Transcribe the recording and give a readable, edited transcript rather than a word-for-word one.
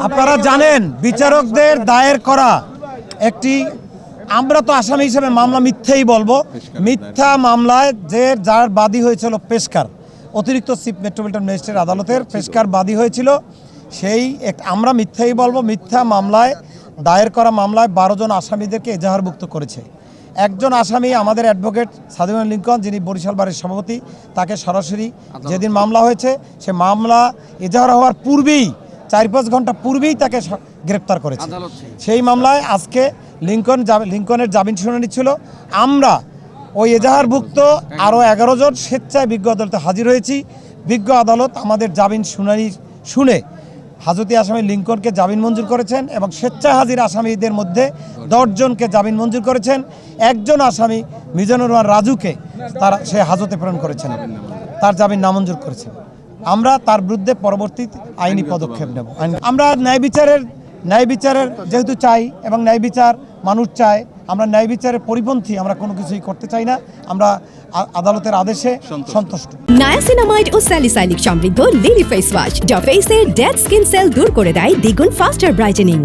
আপনারা জানেন বিচারকদের দায়ের করা একটি, আমরা তো আসামি হিসেবে মামলা মিথ্যেই বলবো, মিথ্যা মামলায় যার বাদী হয়েছিল পেশকার, অতিরিক্ত চিফ মেট্রোপলিটন ম্যাজিস্ট্রেট আদালতের পেশকার বাদী হয়েছিল, সেই আমরা মিথ্যাই বলবো। মিথ্যা মামলায় দায়ের করা মামলায় 12 জন আসামিদেরকে এজাহারভুক্ত করেছে। একজন আসামি আমাদের অ্যাডভোকেট সাদিউল লিঙ্কন, যিনি বরিশাল বারের সভাপতি, তাকে সরাসরি যেদিন মামলা হয়েছে সে মামলা এজাহার হওয়ার পূর্বেই 4-5 ঘন্টা পূর্বেই তাকে গ্রেপ্তার করেছে। সেই মামলায় আজকে লিঙ্কনের জামিন শুনানি ছিল। আমরা ওই এজাহারভুক্ত আরও 11 জন স্বেচ্ছায় বিজ্ঞ আদালতে হাজির হয়েছি। বিজ্ঞ আদালত আমাদের জামিন শুনানি শুনে হাজতি আসামি লিঙ্কনকে জামিন মঞ্জুর করেছেন এবং স্বেচ্ছায় হাজির আসামিদের মধ্যে 10 জনকে জামিন মঞ্জুর করেছেন। একজন আসামি মিজানুর রহমান রাজুকে সে হাজতে প্রেরণ করেছেন, তার জামিন নামঞ্জুর করেছেন। আমরা তার বিরুদ্ধে পরবর্তী আইনি পদক্ষেপ নেব। আমরা ন্যায় বিচারের যেহেতু চাই এবং ন্যায় বিচার মানুষ চায়, আমরা ন্যায় বিচারের পরিপন্থী আমরা কোনো কিছুই করতে চাই না। আমরা আদালতের আদেশে সন্তুষ্ট। নায়াসিনামাইড ও স্যালিসাইলিক সমৃদ্ধ লিলি ফেস ওয়াশ যা ফেসের ডেড স্কিন সেল দূর করে দেয় দ্বিগুণ ফাস্টার ব্রাইটেনিং।